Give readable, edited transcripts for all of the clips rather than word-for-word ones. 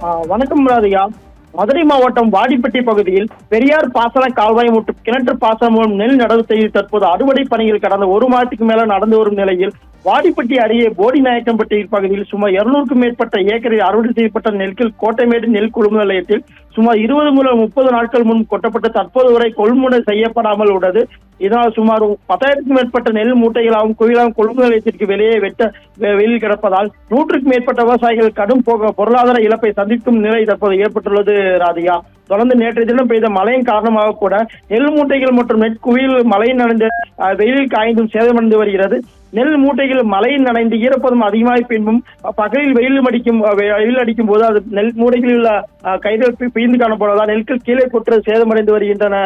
வணக்கம் ராதிகா. மதுரை மாவட்டம் வாடிப்பட்டி பகுதியில் பெரியார் பாசன கால்வாய் மற்றும் கிணற்று பாசனம் மூலம் நெல் நடவு செய்து தற்போது அறுவடை பணிகள் கடந்த ஒரு மாதத்துக்கு மேல நடந்து வரும் நிலையில் வாடிப்பட்டி அருகே போடிநாயக்கம்பட்டி பகுதியில் சுமார் 200க்கும் மேற்பட்ட ஏக்கரில் அறுவடை செய்யப்பட்ட நெல்கள் கோட்டைமேடு நெல் கொள்முதல் நிலையத்தில் சுமார் 20 முதல் 30 நாட்கள் முன் கொட்டப்பட்டு தற்போது வரை கொள்முதல் செய்யப்படாமல் உள்ளது. இதனால் சுமார் 10,000க்கும் மேற்பட்ட நெல் மூட்டைகளாகவும் குவியலாகவும் கொள்முதல் நிலையத்திற்கு வெளியே வெளியில் கிடப்பதால் 100க்கும் மேற்பட்ட விவசாயிகள் கடும் பொருளாதார இழப்பை சந்திக்கும் நிலை தற்போது ஏற்பட்டுள்ளது ராதிகா. தொடர்ந்து நேற்றைய தினம் பெய்த மழையின் காரணமாக கூட நெல் மூட்டைகள் மற்றும் நெல் குவியல் மழையின் நனைந்து வெயிலில் காய்ந்தும் சேதமடைந்து வருகிறது. நெல் மூட்டைகள் மழையில் நனைந்து ஈரப்பதம் அதிகமாக பின்பும் பகலில் வெயில் அடிக்கும் போது அது நெல் மூட்டைகளில் உள்ள கைகள் பிய்ந்து காணப்படுவதால் நெல்கள் கீழே கொற்று சேதமடைந்து வருகின்றன.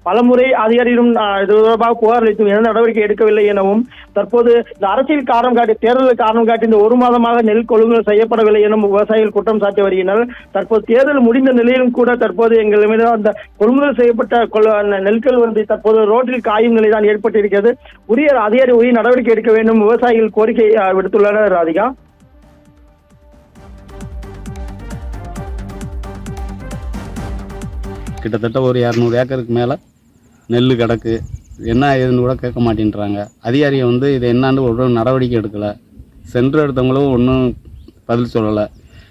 பலமுறை அதிகாரிகளும் இது தொடர்பாக புகார் அளித்தும் எந்த நடவடிக்கை எடுக்கவில்லை எனவும் தற்போது இந்த அரசியல் காரணம் காட்டி தேர்தல் காரணம் காட்டி இந்த ஒரு மாதமாக நெல் கொள்முதல் செய்யப்படவில்லை எனும் விவசாயிகள் குற்றம் சாட்டி வருகின்றனர். தற்போது தேர்தல் முடிந்த நிலையிலும் கூட தற்போது எங்கள் மீது அந்த கொள்முதல் செய்யப்பட்ட நெல்கள் தற்போது ரோட்டில் காயும் நிலைதான் ஏற்பட்டிருக்கிறது. உரிய நடவடிக்கை எடுக்க வேண்டும் விவசாயிகள் கோரிக்கை விடுத்துள்ளனர் ராதிகா. கிட்டத்தட்ட ஒரு 200 ஏக்கருக்கு மேலே நெல் கிடக்கு. என்ன ஏதுன்னு கூட கேட்க மாட்டேன்றாங்க. அதிகாரியை இது என்னான்னு ஒரு நடவடிக்கை எடுக்கலை. சென்று எடுத்தவங்களும் ஒன்றும் பதில் சொல்லலை.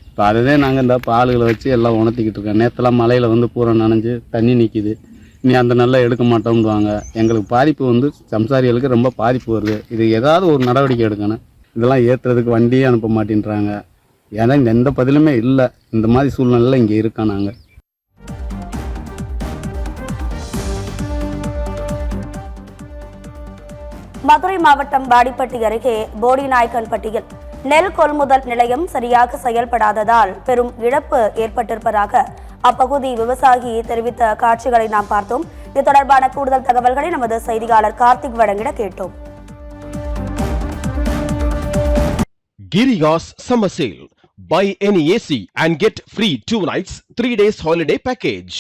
இப்போ அதுதான் நாங்கள் இந்த பாலுகளை வச்சு எல்லாம் உணர்த்திக்கிட்டு இருக்கோம். நேற்றுலாம் மலையில் பூரா நனைஞ்சு தண்ணி நிற்கிது. இனி அந்த நல்லா எடுக்க மாட்டோம்வாங்க. எங்களுக்கு பாதிப்பு சம்சாரிகளுக்கு ரொம்ப பாதிப்பு வருது. இது ஏதாவது ஒரு நடவடிக்கை எடுக்கணும். இதெல்லாம் ஏற்றுறதுக்கு வண்டியே அனுப்ப மாட்டேன்றாங்க. ஏன்னா எந்த பதிலுமே இல்லை. இந்த மாதிரி சூழ்நிலையில் இங்கே இருக்கோம் நாங்கள். மதுரை மாவட்டம் வாடிப்பட்டி அருகே போடிநாயக்கன்பட்டியில் நெல் கொள்முதல் நிலையம் சரியாக செயல்படாததால் பெரும் இழப்பு ஏற்பட்டிருப்பதாக அப்பகுதி விவசாயி தெரிவித்த காட்சிகளை நாம் பார்த்தோம். இது தொடர்பான கூடுதல் தகவல்களை நமது செய்தியாளர் கார்த்திக் வழங்கிட கேட்டோம். Girigas Summer Sale. Buy any AC and get free 2 nights, 3 days holiday package.